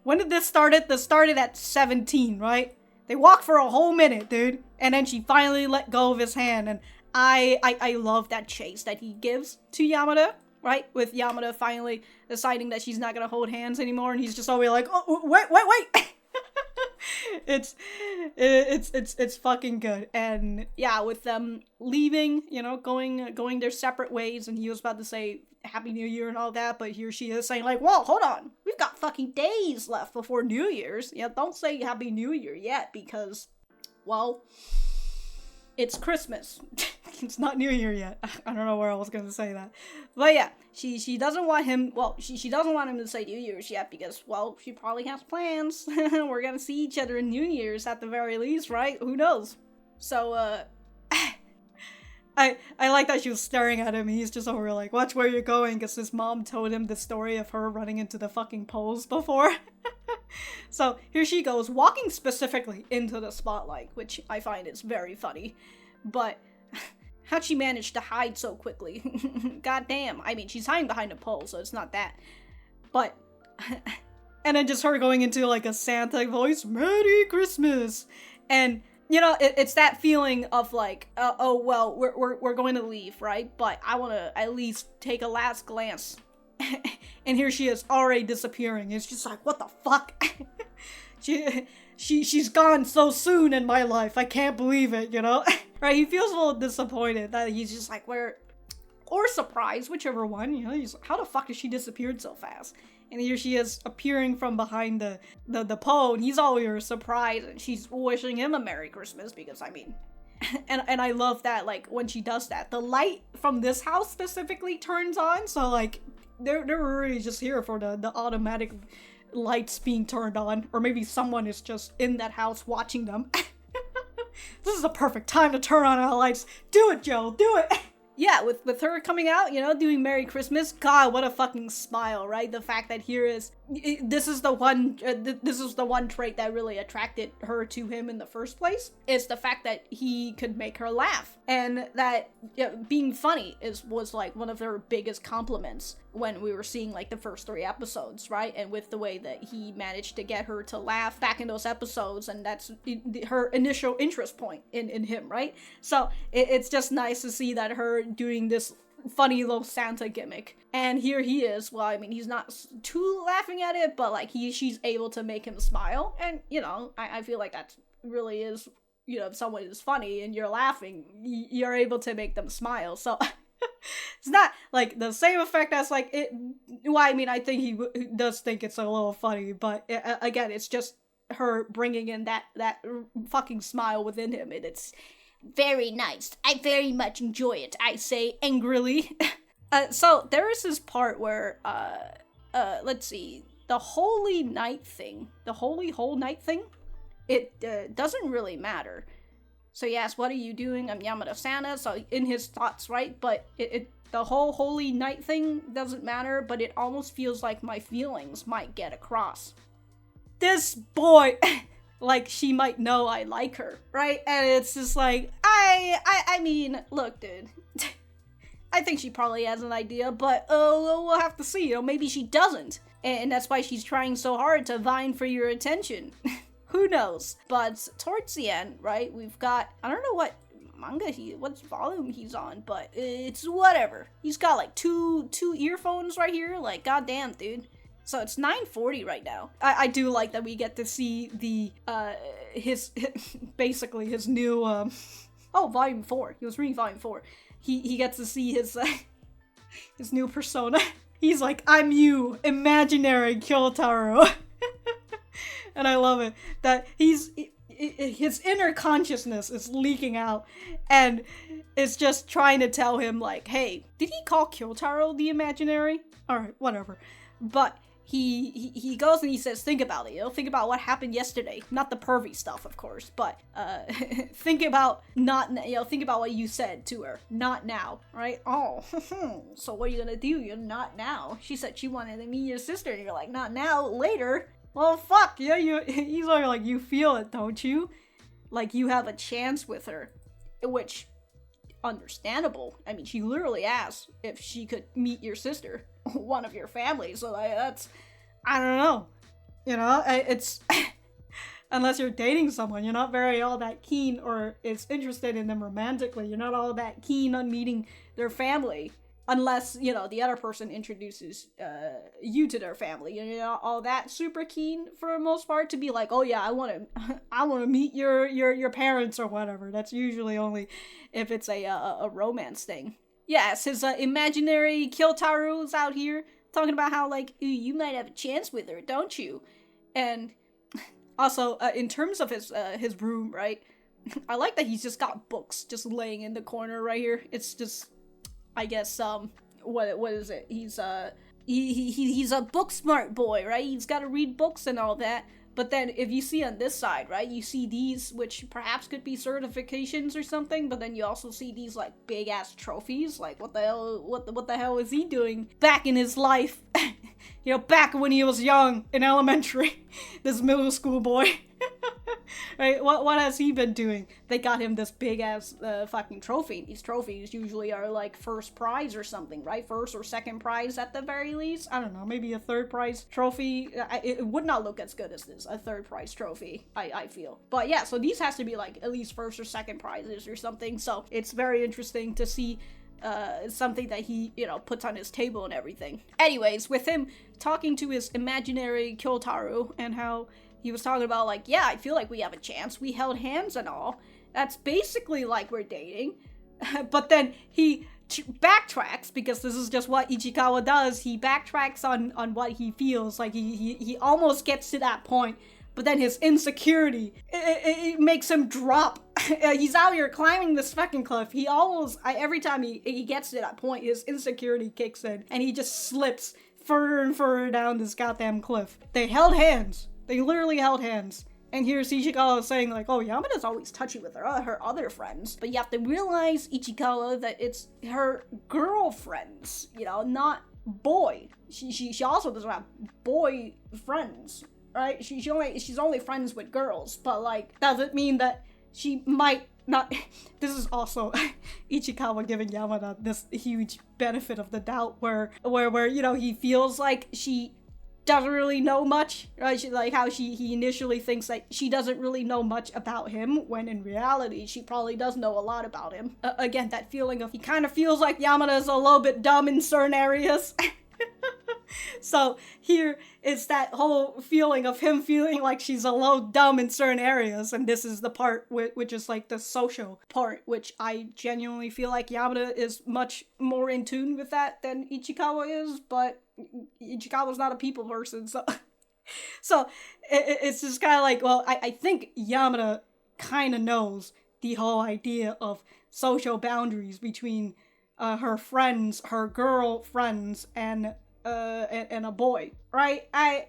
When did this start? This started at 17, right? They walked for a whole minute, dude. And then she finally let go of his hand, and I love that chase that he gives to Yamada, right? With Yamada finally deciding that she's not gonna hold hands anymore, and he's just always like, oh, wait. It's fucking good. And yeah, with them leaving, you know, going their separate ways, and he was about to say Happy New Year and all that, but here she is saying like, whoa, hold on, we've got fucking days left before New Year's. Yeah, don't say Happy New Year yet, because, well, it's Christmas. It's not New Year yet. I don't know where I was gonna say that. But yeah, she doesn't want him, well, she doesn't want him to say New Year's yet because, well, she probably has plans. We're gonna see each other in New Year's at the very least, right? Who knows? So, I like that she was staring at him, and he's just over like, watch where you're going, because his mom told him the story of her running into the fucking poles before. So here she goes, walking specifically into the spotlight, which I find is very funny. But how'd she manage to hide so quickly? God damn. I mean, she's hiding behind a pole, so it's not that. But, and then just her going into like a Santa voice, Merry Christmas. And, you know, it's that feeling of like, oh, well, we're going to leave, right? But I want to at least take a last glance. And here she is already disappearing. It's just like, what the fuck? She's gone so soon in my life. I can't believe it, you know? Right, he feels a little disappointed that he's just like, where, or surprised, whichever one, you know? He's like, how the fuck has she disappeared so fast? And here she is appearing from behind the pole, and he's always surprised, and she's wishing him a Merry Christmas, because, I mean, and I love that, like, when she does that, the light from this house specifically turns on, so, like, they're really just here for the automatic lights being turned on, or maybe someone is just in that house watching them. This is the perfect time to turn on our lights. Do it, Joe, do it! Yeah, with her coming out, you know, doing Merry Christmas, God, what a fucking smile, right? The fact that this is the one trait that really attracted her to him in the first place, is the fact that he could make her laugh, and that being funny was like one of her biggest compliments when we were seeing like the first 3 episodes, right? And with the way that he managed to get her to laugh back in those episodes, and that's her initial interest point in him, right? So it's just nice to see that her doing this funny little Santa gimmick, and here he is. Well, I mean, he's not too laughing at it, but like she's able to make him smile, and you know, I feel like that really is, you know, if someone is funny and you're laughing, you're able to make them smile. So it's not like the same effect as like it. Well, I mean, I think he does think it's a little funny, but again, it's just her bringing in that fucking smile within him, and it's very nice. I very much enjoy it, I say angrily. So there is this part where, let's see, the holy night thing, the holy whole night thing, it doesn't really matter. So he asks, what are you doing? I'm Yamada Santa, so in his thoughts, right? But the whole holy night thing doesn't matter, but it almost feels like my feelings might get across. This boy... like, she might know I like her, right? And it's just like, I mean, look, dude. I think she probably has an idea, but we'll have to see, you know, maybe she doesn't. And that's why she's trying so hard to vying for your attention. Who knows? But towards the end, right, we've got, I don't know what what volume he's on, but it's whatever. He's got like two earphones right here, like, goddamn, dude. So it's 9:40 right now. I do like that we get to see the, basically his new, Oh, volume 4. He was reading volume 4. He gets to see his his new persona. He's like, I'm you, imaginary Kyotaro. And I love it that his inner consciousness is leaking out, and it's just trying to tell him like, hey, did he call Kyotaro the imaginary? Alright, whatever. But he goes and he says, think about it, think about what happened yesterday. Not the pervy stuff, of course, but think about think about what you said to her. Not now, right? Oh, so what are you gonna do? You're not now. She said she wanted to meet your sister, and you're like, not now, later. Well, fuck, yeah, he's like, you feel it, don't you? Like, you have a chance with her, which, understandable. I mean, she literally asked if she could meet your sister, one of your family, so that's, I don't know, it's, unless you're dating someone, you're not very all that keen or is interested in them romantically, you're not all that keen on meeting their family, unless, the other person introduces you to their family. You're not all that super keen for the most part to be like, oh yeah, I want to meet your parents or whatever. That's usually only if it's a romance thing. Yes, his imaginary Kyotaru's out here talking about how, like, ooh, you might have a chance with her, don't you? And also, in terms of his room, right? I like that he's just got books just laying in the corner right here. It's just, I guess, what is it? He's a book smart boy, right? He's got to read books and all that. But then if you see on this side, right, you see these, which perhaps could be certifications or something, but then you also see these, like, big ass trophies. Like, what the hell is he doing back in his life? Back when he was young in elementary, this middle school boy. Right, what has he been doing? They got him this big ass fucking trophy. These trophies usually are like first prize or something, right? First or second prize at the very least. I don't know, maybe a third prize trophy. It would not look as good as this, a third prize trophy, I feel. But yeah, so these has to be like at least first or second prizes or something. So it's very interesting to see something that he, puts on his table and everything. Anyways, with him talking to his imaginary Kyotaro and how he was talking about, like, yeah, I feel like we have a chance. We held hands and all. That's basically like we're dating. But then he backtracks, because this is just what Ichikawa does. He backtracks on what he feels. Like, he almost gets to that point. But then his insecurity, it makes him drop. He's out here climbing this fucking cliff. He almost, every time he gets to that point, his insecurity kicks in. And he just slips further and further down this goddamn cliff. They held hands. They literally held hands. And here's Ichikawa saying, like, oh, Yamada's always touchy with her other friends. But you have to realize, Ichikawa, that it's her girlfriends, not boy. She also doesn't have boy friends, right? She's only friends with girls. But, like, doesn't mean that she might not. This is also Ichikawa giving Yamada this huge benefit of the doubt where he feels like she doesn't really know much, right? He initially thinks that she doesn't really know much about him, when in reality she probably does know a lot about him. Again, that feeling of he kind of feels like Yamada is a little bit dumb in certain areas. So here is that whole feeling of him feeling like she's a little dumb in certain areas, and this is the part which is like the social part, which I genuinely feel like Yamada is much more in tune with that than Ichikawa is, but Ichikawa's not a people person, so it's just kind of like, well, I think Yamada kind of knows the whole idea of social boundaries between her friends, her girl friends, and a boy, right? I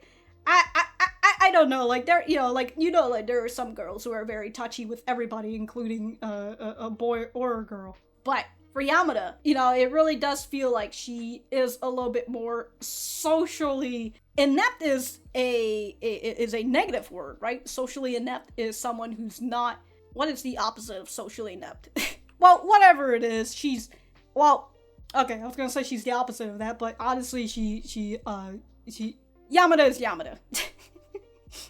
don't know, like, there, like there are some girls who are very touchy with everybody, including a boy or a girl. But for Yamada, it really does feel like she is a little bit more socially inept. Is a negative word, right? Socially inept is someone who's not. What is the opposite of socially inept? Well, whatever it is, okay, I was gonna say she's the opposite of that, but honestly, Yamada is Yamada.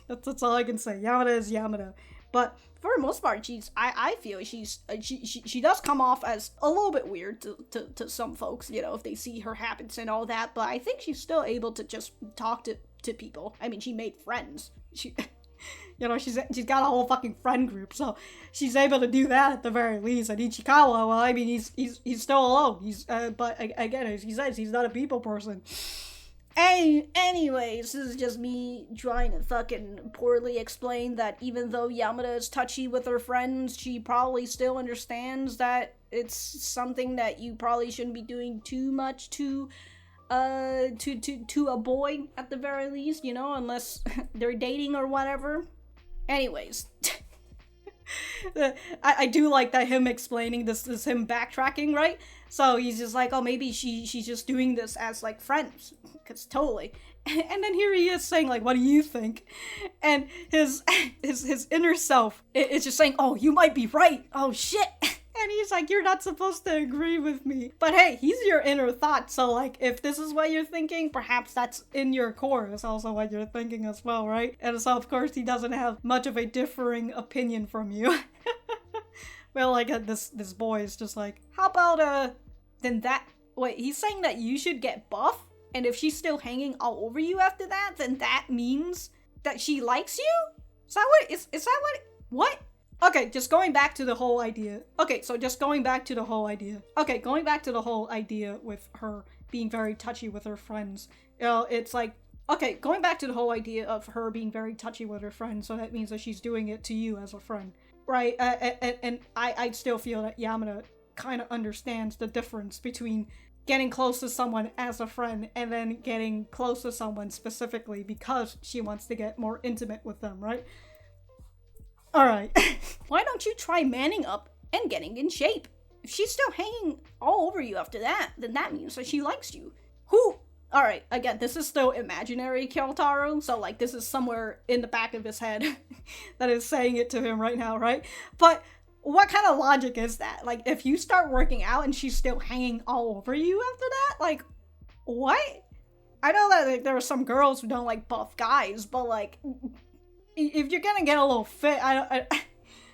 that's all I can say. Yamada is Yamada. But for the most part, I feel she does come off as a little bit weird to some folks, if they see her habits and all that, but I think she's still able to just talk to people. I mean, she made friends. You know, she's got a whole fucking friend group, so she's able to do that at the very least. And Ichikawa, well, I mean, he's still alone. But again, as he says, he's not a people person. Anyways, this is just me trying to fucking poorly explain that even though Yamada is touchy with her friends, she probably still understands that it's something that you probably shouldn't be doing too much to a boy at the very least, you know, unless they're dating or whatever. Anyways, I do like that him explaining this is him backtracking, right? So he's just like, oh, maybe she's just doing this as like friends, cause totally. And then here he is saying like, what do you think? And his inner self is just saying, oh, you might be right. Oh shit. And he's like, you're not supposed to agree with me. But hey, he's your inner thought. So like, if this is what you're thinking, perhaps that's in your core is also what you're thinking as well, right? And so of course he doesn't have much of a differing opinion from you. Well, like this boy is just like, how about then that, wait, he's saying that you should get buff? And if she's still hanging all over you after that, then that means that she likes you? Is that what? Okay, just going back to the whole idea. Okay, going back to the whole idea with her being very touchy with her friends. You know, it's like, okay, going back to the whole idea of her being very touchy with her friends, so that means that she's doing it to you as a friend. Right? And I still feel that Yamada kind of understands the difference between getting close to someone as a friend and then getting close to someone specifically because she wants to get more intimate with them, right? Alright. Why don't you try manning up and getting in shape? If she's still hanging all over you after that, then that means that she likes you. Who? Alright, again, this is still imaginary Kyotaro, so like this is somewhere in the back of his head that is saying it to him right now, right? But what kind of logic is that? Like, if you start working out and she's still hanging all over you after that? Like, what? I know that like, there are some girls who don't like buff guys, but like, if you're gonna get a little fit, I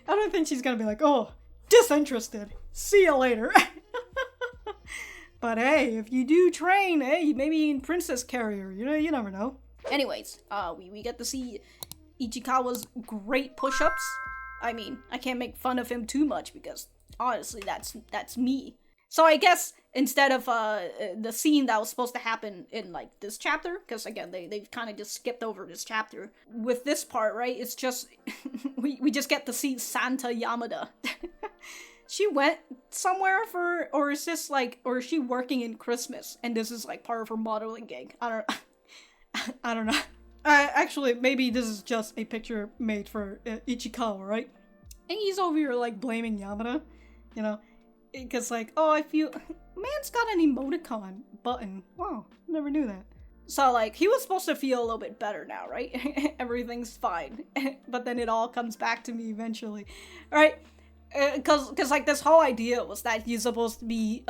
don't think she's gonna be like, oh, disinterested. See you later. But hey, if you do train, hey, maybe in Princess Carrier, you know, you never know. Anyways, we get to see Ichikawa's great push-ups. I mean, I can't make fun of him too much because honestly, that's me. So I guess instead of the scene that was supposed to happen in like this chapter, because again they've kind of just skipped over this chapter. With this part, right? It's just we just get to see Santa Yamada. She went somewhere or is this like, or is she working in Christmas and this is like part of her modeling gig? I don't know. Actually, maybe this is just a picture made for Ichikawa, right? And he's over here like blaming Yamada, you know. Because like, oh, I feel, man's got an emoticon button. Wow, never knew that. So like, he was supposed to feel a little bit better now, right? Everything's fine. But then it all comes back to me eventually. Alright? Because like this whole idea was that he's supposed to be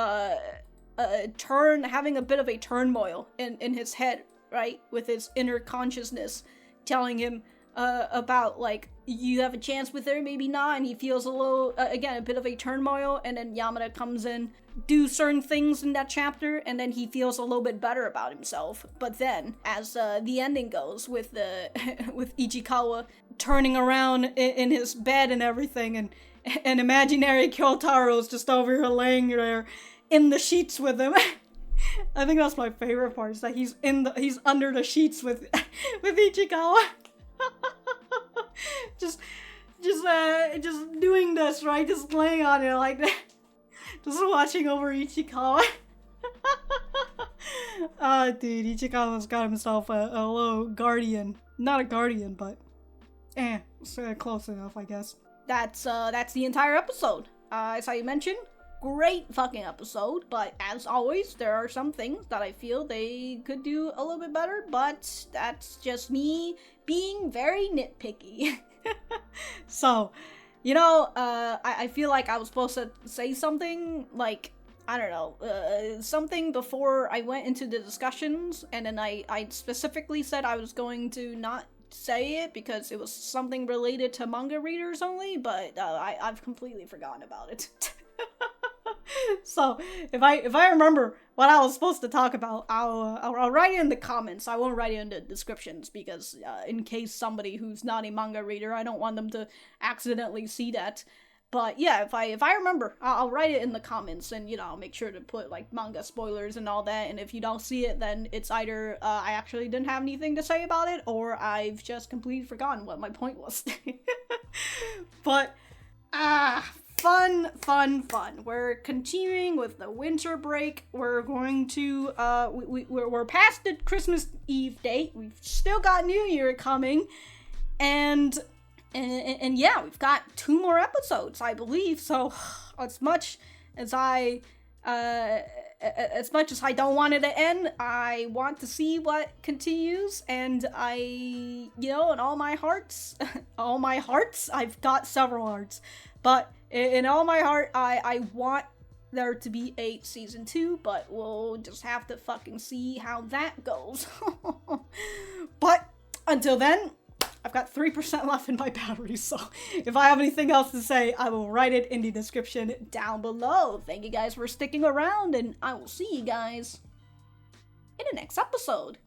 having a bit of a turmoil in his head, right? With his inner consciousness telling him about like, you have a chance with her, maybe not, and he feels a little, again, a bit of a turmoil, and then Yamada comes in, do certain things in that chapter, and then he feels a little bit better about himself. But then, as the ending goes, with with Ichikawa turning around in his bed and everything, and imaginary Kyotaro's just over here laying there in the sheets with him. I think that's my favorite part, is that he's under the sheets with Ichikawa. just doing this, right? Just laying on it like that. Just watching over Ichikawa. Dude, Ichikawa's got himself a little guardian. Not a guardian, but it's close enough, I guess. That's the entire episode. As I mentioned, great fucking episode, but as always, there are some things that I feel they could do a little bit better, but that's just me being very nitpicky. So, you know, I feel like I was supposed to say something, like, I don't know, something before I went into the discussions, and then I specifically said I was going to not say it because it was something related to manga readers only, but I've completely forgotten about it. So if I remember what I was supposed to talk about, I'll write it in the comments. I won't write it in the descriptions because in case somebody who's not a manga reader, I don't want them to accidentally see that. But yeah, if I remember, I'll write it in the comments, and I'll make sure to put like manga spoilers and all that. And if you don't see it, then it's either I actually didn't have anything to say about it, or I've just completely forgotten what my point was. But fun. We're continuing with the winter break. We're going to we're past the Christmas Eve date. We've still got New Year coming, and yeah, we've got 2 more episodes, I believe. So as much as I don't want it to end, I want to see what continues, and in all my hearts, I've got several hearts, but in all my heart, I want there to be a season 2, but we'll just have to fucking see how that goes. But until then, I've got 3% left in my battery, so if I have anything else to say, I will write it in the description down below. Thank you guys for sticking around, and I will see you guys in the next episode.